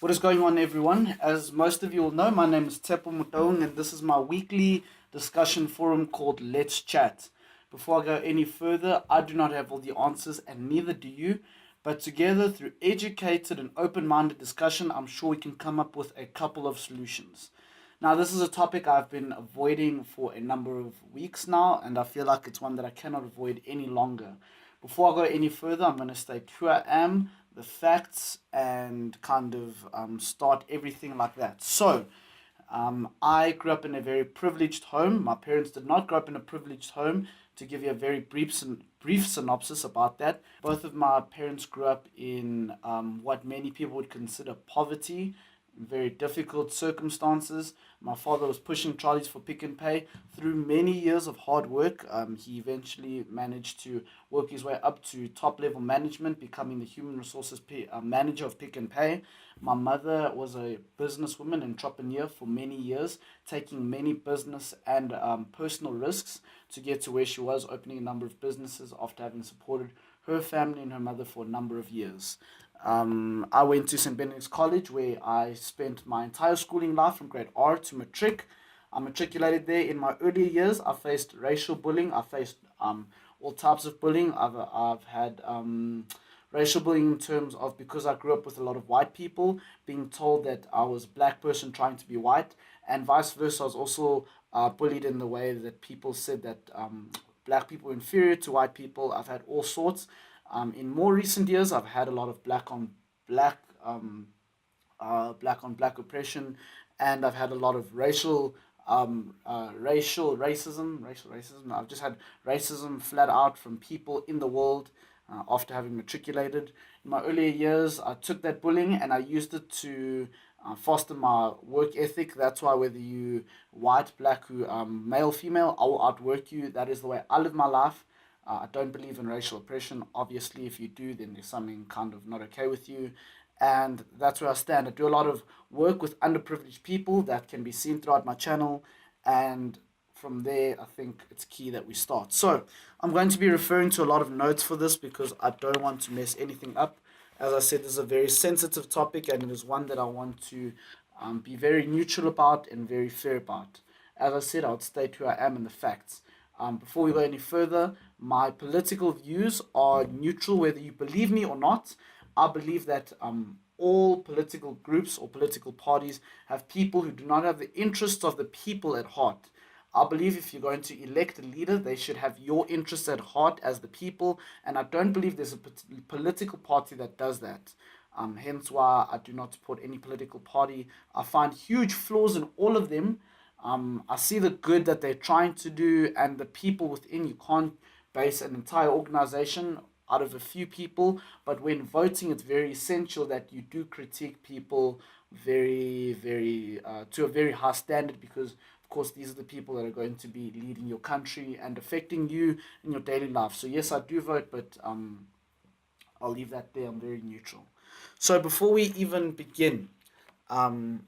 What is going on, everyone? As most of you will know, my name is Tshepo Motaung, and this is my weekly discussion forum called Let's Chat. Before I go any further, I do not have all the answers, and neither do you. But together, through educated and open minded discussion, I'm sure we can come up with a couple of solutions. Now, this is a topic I've been avoiding for a number of weeks now, and I feel like it's one that I cannot avoid any longer. Before I go any further, I'm going to state who I am, the facts, and kind of start everything like that. I grew up in a very privileged home. My parents did not grow up in a privileged home. To give you a very brief synopsis about that, both of my parents grew up in what many people would consider poverty, very difficult circumstances. My father was pushing trolleys for Pick and Pay. Through many years of hard work, he eventually managed to work his way up to top level management, becoming the human resources manager of Pick and Pay. My mother was a businesswoman, entrepreneur for many years, taking many business and personal risks to get to where she was, opening a number of businesses after having supported her family and her mother for a number of years. I went to St. Benedict's College where I spent my entire schooling life from grade R to matric. I matriculated there. In my earlier years, I faced racial bullying. I faced all types of bullying. I've had racial bullying in terms of because I grew up with a lot of white people, being told that I was a black person trying to be white, and vice versa. I was also bullied in the way that people said that black people were inferior to white people. I've had all sorts. In more recent years, I've had a lot of black black on black oppression, and I've had a lot of racial racism. I've just had racism flat out from people in the world after having matriculated. In my earlier years, I took that bullying and I used it to foster my work ethic. That's why whether you white, black, male, female, I will outwork you. That is the way I live my life. I don't believe in racial oppression. Obviously, if you do, then there's something kind of not okay with you. And that's where I stand. I do a lot of work with underprivileged people that can be seen throughout my channel. And from there, I think it's key that we start. So, I'm going to be referring to a lot of notes for this because I don't want to mess anything up. As I said, this is a very sensitive topic and it is one that I want to be very neutral about and very fair about. As I said, I would state who I am and the facts. Before we go any further, my political views are neutral whether you believe me or not. I believe that all political groups or political parties have people who do not have the interests of the people at heart. I believe if you're going to elect a leader, they should have your interests at heart as the people, and I don't believe there's a political party that does that. Hence why I do not support any political party. I find huge flaws in all of them. I see the good that they're trying to do, and the people within. You can't base an entire organization out of a few people, but when voting, it's very essential that you do critique people to a very high standard because, of course, these are the people that are going to be leading your country and affecting you in your daily life. So, yes, I do vote, but I'll leave that there. I'm very neutral. So, before we even begin, um,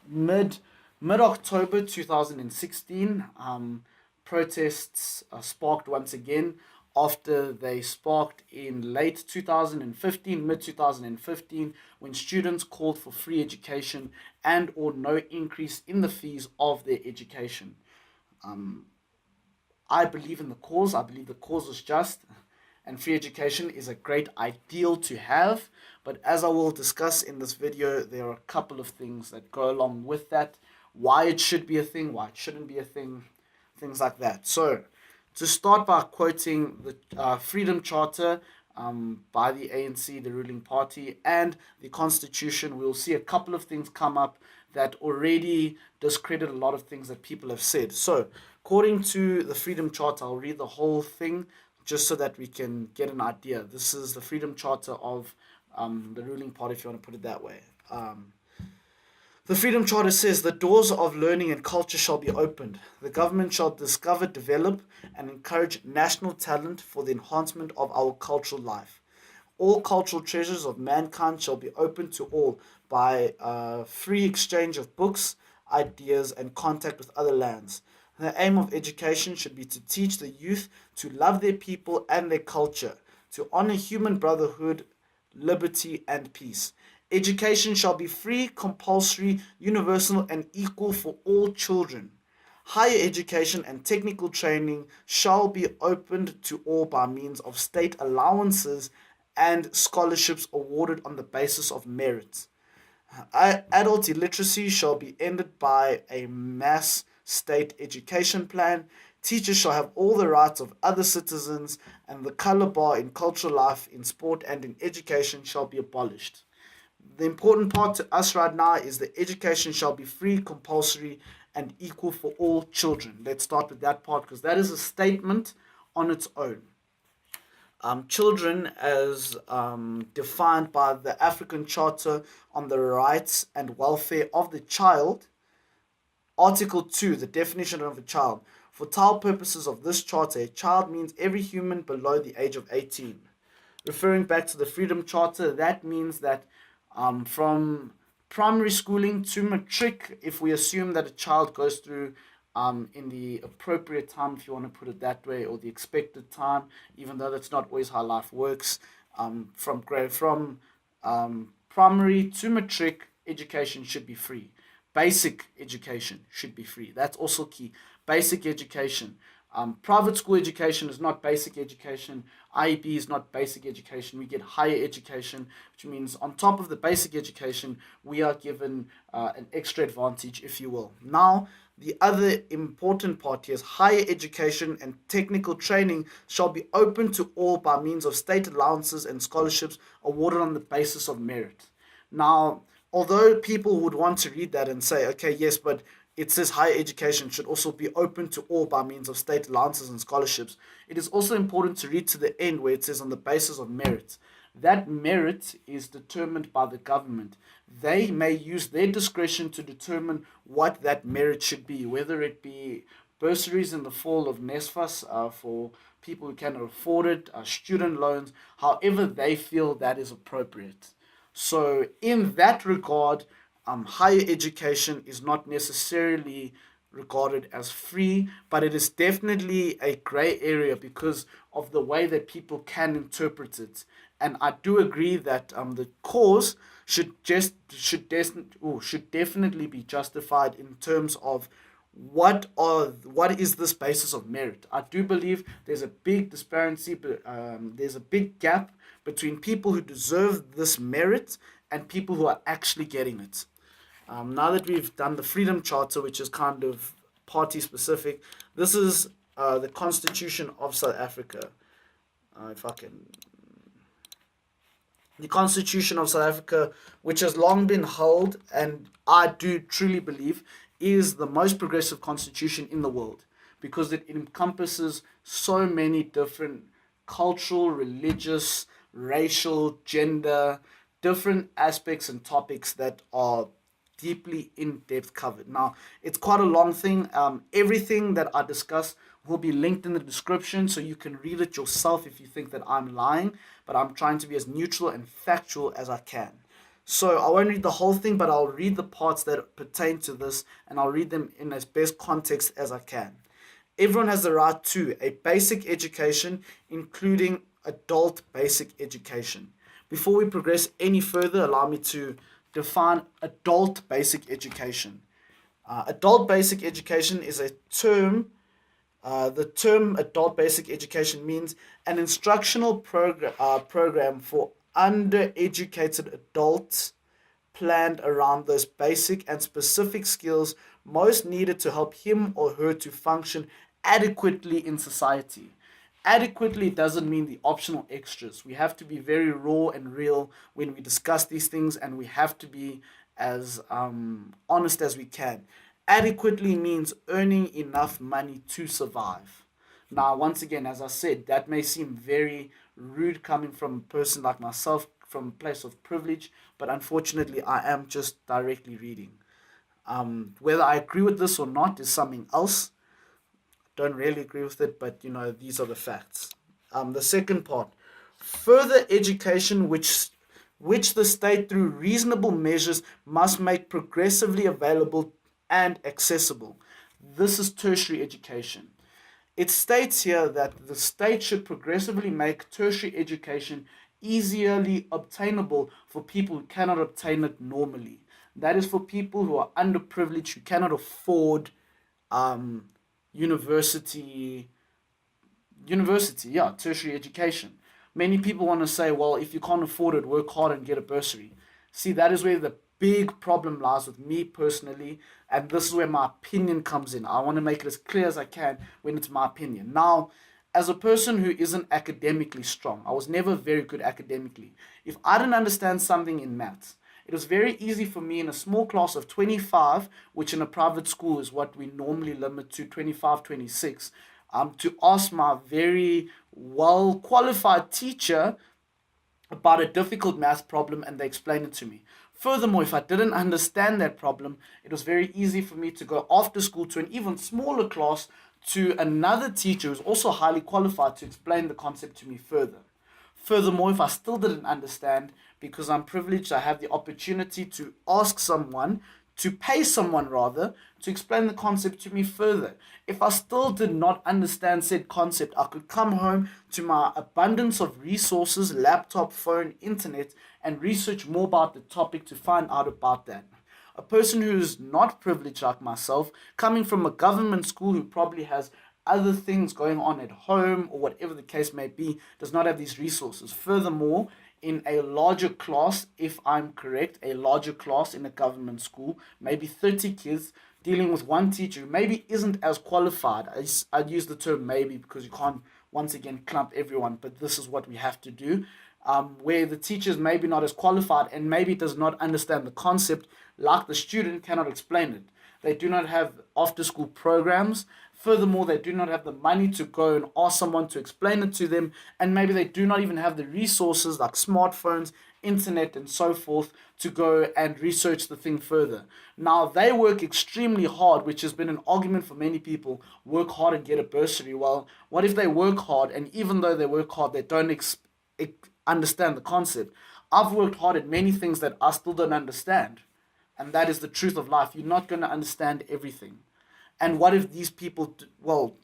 mid mid October 2016, protests sparked once again after they sparked in late 2015, mid 2015, when students called for free education and or no increase in the fees of their education. Um, I believe in the cause. I believe the cause is just, and free education is a great ideal to have. But as I will discuss in this video, there are a couple of things that go along with that. Why it should be a thing, why it shouldn't be a thing, things like that. So, to start by quoting the Freedom Charter by the ANC, the ruling party, and the Constitution, we'll see a couple of things come up that already discredit a lot of things that people have said. So, according to the Freedom Charter, I'll read the whole thing just so that we can get an idea. This is the Freedom Charter of the ruling party, if you want to put it that way. The Freedom Charter says the doors of learning and culture shall be opened. The government shall discover, develop, and encourage national talent for the enhancement of our cultural life. All cultural treasures of mankind shall be open to all by free exchange of books, ideas, and contact with other lands. The aim of education should be to teach the youth to love their people and their culture, to honor human brotherhood, liberty, and peace. Education shall be free, compulsory, universal, and equal for all children. Higher education and technical training shall be opened to all by means of state allowances and scholarships awarded on the basis of merit. Adult illiteracy shall be ended by a mass state education plan. Teachers shall have all the rights of other citizens, and the color bar in cultural life, in sport, and in education shall be abolished. The important part to us right now is that education shall be free, compulsory, and equal for all children. Let's start with that part because that is a statement on its own. Children, as defined by the African Charter on the Rights and Welfare of the Child, Article 2, the definition of a child. For child purposes of this charter, a child means every human below the age of 18. Referring back to the Freedom Charter, that means that from primary schooling to matric, if we assume that a child goes through in the appropriate time, if you want to put it that way, or the expected time, even though that's not always how life works, from primary to matric, education should be free. Basic education should be free. That's also key. Basic education. Private school education is not basic education. IEP is not basic education. We get higher education, which means on top of the basic education, we are given an extra advantage, if you will. Now, the other important part here is higher education and technical training shall be open to all by means of state allowances and scholarships awarded on the basis of merit. Now, although people would want to read that and say, okay, yes, but it says higher education should also be open to all by means of state allowances and scholarships, it is also important to read to the end where it says on the basis of merit. That merit is determined by the government. They may use their discretion to determine what that merit should be, whether it be bursaries in the fall of NSFAS for people who cannot afford it, student loans, however they feel that is appropriate. So, in that regard, higher education is not necessarily regarded as free, but it is definitely a gray area because of the way that people can interpret it. And I do agree that the cause should definitely be justified in terms of what is this basis of merit. I do believe there's a big disparity, but there's a big gap between people who deserve this merit and people who are actually getting it. Now that we've done the Freedom Charter, which is kind of party specific, this is the Constitution of South Africa. If I can. The Constitution of South Africa, which has long been held, and I do truly believe, is the most progressive constitution in the world because it encompasses so many different cultural, religious, racial, gender, different aspects and topics that are deeply in-depth covered. Now, it's quite a long thing. Everything that I discuss will be linked in the description so you can read it yourself if you think that I'm lying, but I'm trying to be as neutral and factual as I can. So I won't read the whole thing, but I'll read the parts that pertain to this and I'll read them in as best context as I can. Everyone has the right to a basic education, including adult basic education. Before we progress any further, allow me to define adult basic education. Adult basic education is a term. The term adult basic education means an instructional program for undereducated adults planned around those basic and specific skills most needed to help him or her to function adequately in society. Adequately doesn't mean the optional extras. We have to be very raw and real when we discuss these things, and we have to be as honest as we can. Adequately means earning enough money to survive. Now, once again, as I said, that may seem very rude coming from a person like myself from a place of privilege, but unfortunately, I am just directly reading. Whether I agree with this or not is something else. Don't really agree with it, but these are the facts. The second part, further education which the state through reasonable measures must make progressively available and accessible. This is tertiary education. It states here that the state should progressively make tertiary education easily obtainable for people who cannot obtain it normally. That is for people who are underprivileged, who cannot afford um, university tertiary education. Many people want to say, well, if you can't afford it, work hard and get a bursary. See, that is where the big problem lies with me personally, and this is where my opinion comes in. I want to make it as clear as I can when it's my opinion. Now, as a person who isn't academically strong, I was never very good academically. If I didn't understand something in maths, it was very easy for me in a small class of 25, which in a private school is what we normally limit to 25, 26, to ask my very well qualified teacher about a difficult math problem and they explained it to me. Furthermore, if I didn't understand that problem, it was very easy for me to go after school to an even smaller class to another teacher who's also highly qualified to explain the concept to me further. Furthermore, if I still didn't understand, because I'm privileged, I have the opportunity to ask someone, to pay someone rather, to explain the concept to me further. If I still did not understand said concept, I could come home to my abundance of resources, laptop, phone, internet, and research more about the topic to find out about that. A person who's not privileged like myself, coming from a government school who probably has other things going on at home or whatever the case may be, does not have these resources. Furthermore, in a larger class, if I'm correct, a larger class in a government school, maybe 30 kids dealing with one teacher who maybe isn't as qualified. I'd use the term maybe because you can't, once again, clump everyone, but this is what we have to do. Where the teacher is maybe not as qualified and maybe does not understand the concept, like the student cannot explain it. They do not have after school programs. Furthermore, they do not have the money to go and ask someone to explain it to them. And maybe they do not even have the resources like smartphones, internet, and so forth to go and research the thing further. Now, they work extremely hard, which has been an argument for many people, work hard and get a bursary. Well, what if they work hard and even though they work hard, they don't understand the concept? I've worked hard at many things that I still don't understand. And that is the truth of life. You're not going to understand everything. And what if these people, well,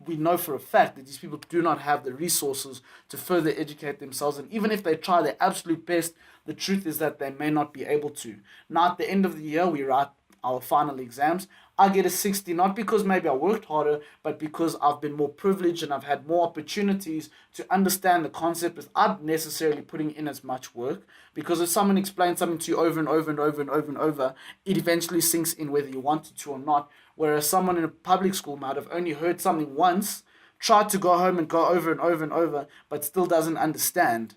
we know for a fact that these people do not have the resources to further educate themselves. And even if they try their absolute best, the truth is that they may not be able to. Now, at the end of the year, we write our final exams. I get a 60, not because maybe I worked harder, but because I've been more privileged and I've had more opportunities to understand the concept without necessarily putting in as much work. Because if someone explains something to you over and over and over and over and over, it eventually sinks in whether you want it to or not. Whereas someone in a public school might have only heard something once, tried to go home and go over and over and over, but still doesn't understand.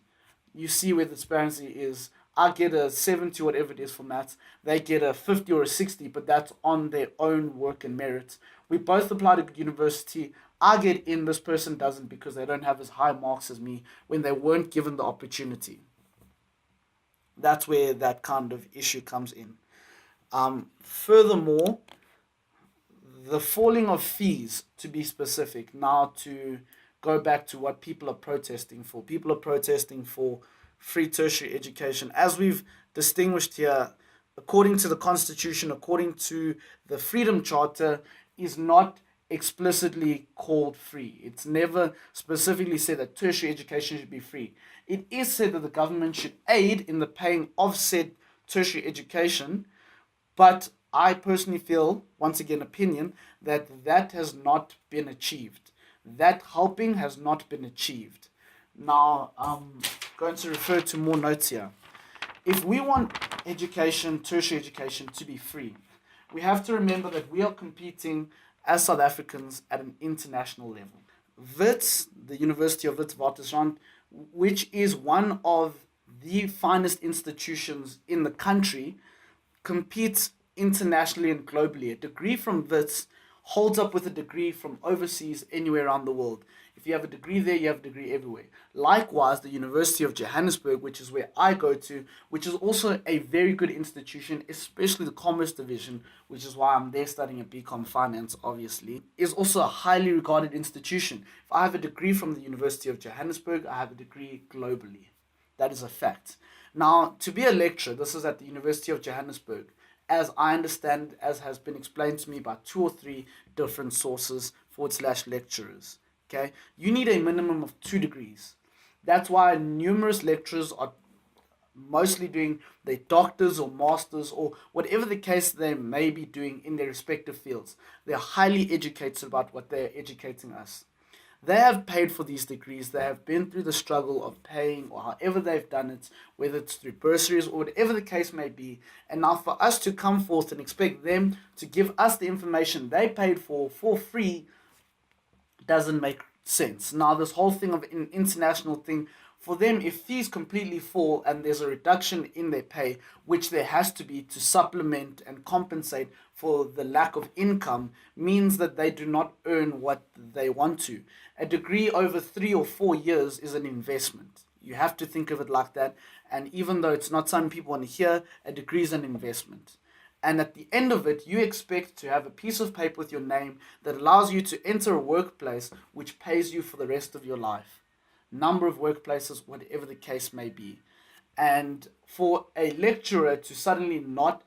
You see where the disparity is. I get a 70, whatever it is for maths. They get a 50 or a 60, but that's on their own work and merit. We both apply to university. I get in, this person doesn't because they don't have as high marks as me when they weren't given the opportunity. That's where that kind of issue comes in. Furthermore, the falling of fees, to be specific, now to go back to what people are protesting for. People are protesting for free tertiary education. As we've distinguished here, according to the Constitution, according to the Freedom Charter, is not explicitly called free. It's never specifically said that tertiary education should be free. It is said that the government should aid in the paying of said tertiary education, but I personally feel, once again, opinion, that that has not been achieved. That helping has not been achieved. Now, I'm going to refer to more notes here. If we want education, tertiary education, to be free, we have to remember that we are competing as South Africans at an international level. Wits, the University of Witwatersrand, which is one of the finest institutions in the country, competes internationally and globally. A degree from Wits holds up with a degree from overseas anywhere around the world. If you have a degree there, you have a degree everywhere. Likewise, the University of Johannesburg, which is where I go to, which is also a very good institution, especially the Commerce Division, which is why I'm there studying a BCom Finance, obviously, is also a highly regarded institution. If I have a degree from the University of Johannesburg, I have a degree globally. That is a fact. Now, to be a lecturer, this is at the University of Johannesburg, as I understand, as has been explained to me by 2 or 3 different sources / lecturers. Okay, you need a minimum of 2 degrees. That's why numerous lecturers are mostly doing their doctors or masters or whatever the case they may be doing in their respective fields. They're highly educated about what they're educating us. They have paid for these degrees. They have been through the struggle of paying, or however they've done it, whether it's through bursaries or whatever the case may be. And now for us to come forth and expect them to give us the information they paid for free doesn't make sense. Now, this whole thing of an international thing, for them, if fees completely fall and there's a reduction in their pay, which there has to be to supplement and compensate for the lack of income, means that they do not earn what they want to. A degree over 3 or 4 years is an investment. You have to think of it like that. And even though it's not something people want to hear, a degree is an investment. And at the end of it, you expect to have a piece of paper with your name that allows you to enter a workplace which pays you for the rest of your life. Number of workplaces, whatever the case may be. And for a lecturer to suddenly not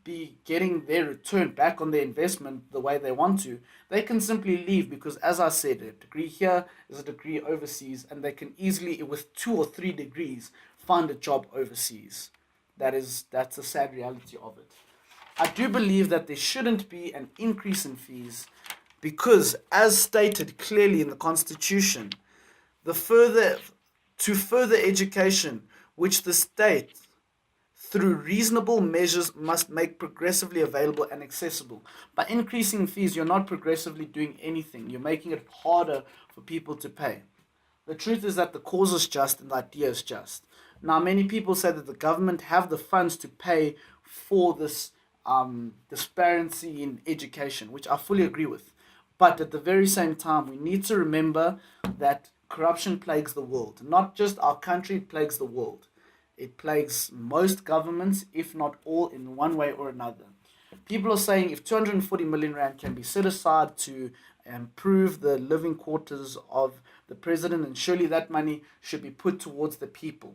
be getting their return back on their investment the way they want to, they can simply leave because, as I said, a degree here is a degree overseas, and they can easily, with 2 or 3 degrees, find a job overseas. That's a sad reality of it. I do believe that there shouldn't be an increase in fees because, as stated clearly in the Constitution, the further education which the state through reasonable measures must make progressively available and accessible. By increasing fees, you're not progressively doing anything. You're making it harder for people to pay. The truth is that the cause is just and the idea is just. Now, many people say that the government have the funds to pay for this disparity in education, which I fully agree with. But at the very same time, we need to remember that corruption plagues the world. Not just our country, it plagues the world. It plagues most governments, if not all, in one way or another. People are saying if 240 million rand can be set aside to improve the living quarters of the president, and surely that money should be put towards the people.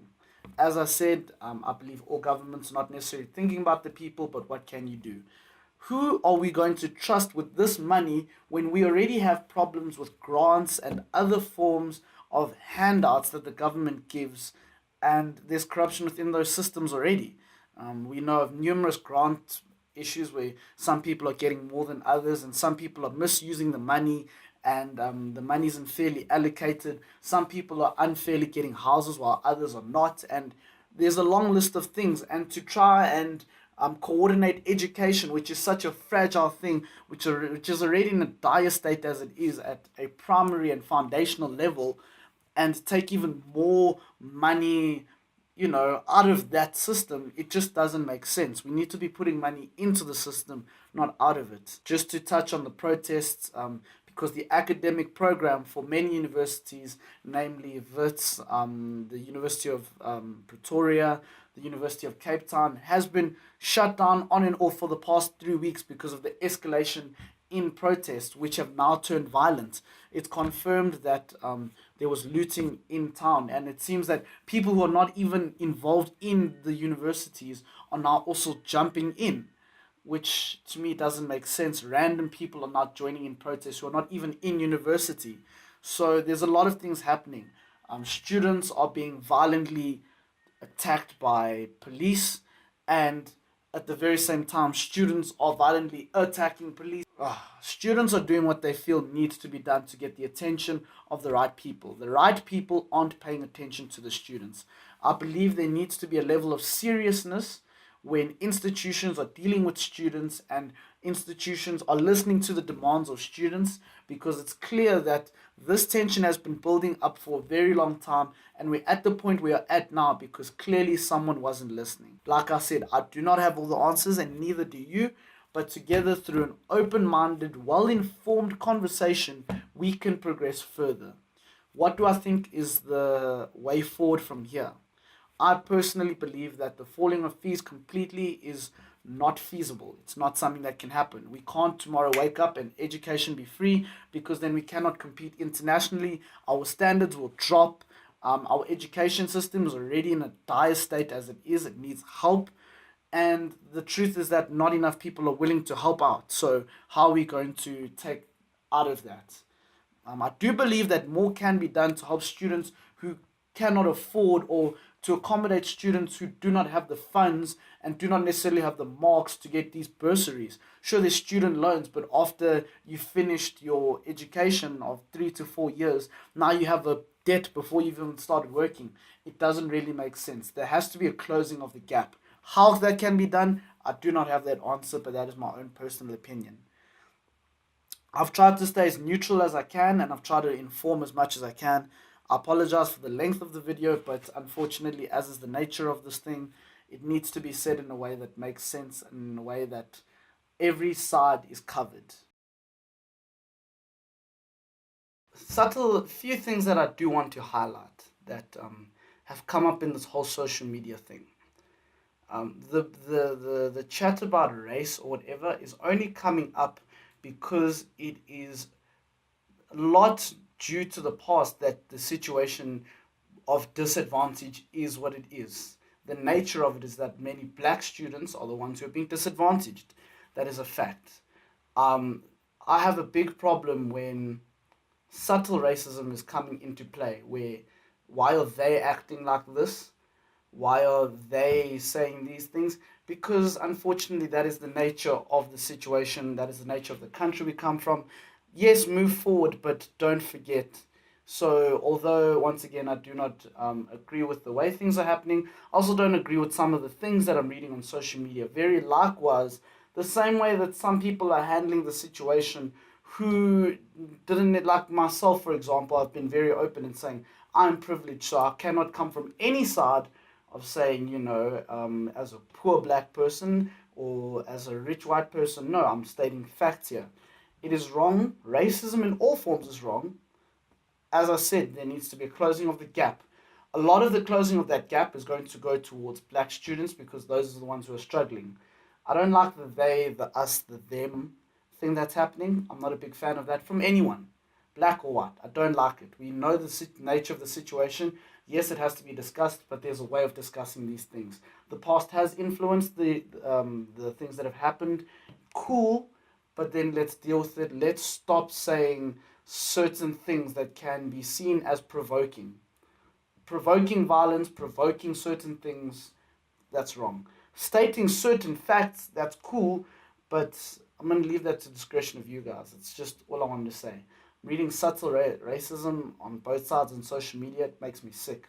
As I said, I believe all governments are not necessarily thinking about the people, but what can you do? Who are we going to trust with this money when we already have problems with grants and other forms of handouts that the government gives, and there's corruption within those systems already? We know of numerous grant issues where some people are getting more than others, and some people are misusing the money, and the money isn't fairly allocated. Some people are unfairly getting houses while others are not, and there's a long list of things. And to try and coordinate education, which is such a fragile thing, which is already in a dire state as it is at a primary and foundational level, and take even more money, out of that system, it just doesn't make sense. We need to be putting money into the system, not out of it. Just to touch on the protests, because the academic program for many universities, namely WITS, the University of Pretoria, the University of Cape Town, has been shut down on and off for the past 3 weeks because of the escalation in protests, which have now turned violent. It's confirmed that there was looting in town, and it seems that people who are not even involved in the universities are now also jumping in, which to me doesn't make sense. Random people are not joining in protests who are not even in university. So there's a lot of things happening. Students are being violently attacked by police, and at the very same time, students are violently attacking police. Students are doing what they feel needs to be done to get the attention of the right people. The right people aren't paying attention to the students. I believe there needs to be a level of seriousness when institutions are dealing with students and institutions are listening to the demands of students, because it's clear that this tension has been building up for a very long time, and we're at the point we are at now because clearly someone wasn't listening. Like I said, I do not have all the answers, and neither do you, but together through an open-minded, well-informed conversation, we can progress further. What do I think is the way forward from here? I personally believe that the falling of fees completely is not feasible. It's not something that can happen. We can't tomorrow wake up and education be free, because then we cannot compete internationally. Our standards will drop. Our education system is already in a dire state as it is. It needs help. And the truth is that not enough people are willing to help out. So how are we going to take out of that? I do believe that more can be done to help students who cannot afford or to accommodate students who do not have the funds and do not necessarily have the marks to get these bursaries. Sure, there's student loans, but after you finished your education of 3 to 4 years, now you have a debt before you've even started working. It doesn't really make sense. There has to be a closing of the gap. How that can be done, I do not have that answer, but that is my own personal opinion. I've tried to stay as neutral as I can, and I've tried to inform as much as I can. I apologize for the length of the video, but unfortunately, as is the nature of this thing, it needs to be said in a way that makes sense and in a way that every side is covered. Subtle few things that I do want to highlight that have come up in this whole social media thing. The chat about race or whatever is only coming up because it is a lot due to the past that the situation of disadvantage is what it is. The nature of it is that many black students are the ones who are being disadvantaged. That is a fact. Um, I have a big problem when subtle racism is coming into play, where why are they acting like this? Why are they saying these things? Because unfortunately, that is the nature of the situation, that is the nature of the country we come from. Yes, move forward, but don't forget. So, although once again I do not agree with the way things are happening, I also don't agree with some of the things that I'm reading on social media. Very likewise, the same way that some people are handling the situation who didn't, like myself, for example, I've been very open in saying I'm privileged, so I cannot come from any side of saying, as a poor black person or as a rich white person. No, I'm stating facts here. It is wrong. Racism in all forms is wrong. As I said, there needs to be a closing of the gap. A lot of the closing of that gap is going to go towards black students because those are the ones who are struggling. I don't like the they, the us, the them thing that's happening. I'm not a big fan of that from anyone, black or white. I don't like it. We know the nature of the situation. Yes, it has to be discussed, but there's a way of discussing these things. The past has influenced the things that have happened. Cool, but then let's deal with it. Let's stop saying certain things that can be seen as provoking violence, provoking certain things. That's wrong. Stating certain facts, that's cool, but I'm going to leave that to the discretion of you guys. It's just all I wanted to say. Reading subtle racism on both sides on social media, it makes me sick.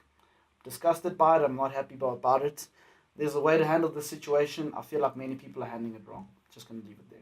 Disgusted by it, I'm not happy about it. There's a way to handle the situation. I feel like many people are handling it wrong. Just going to leave it there.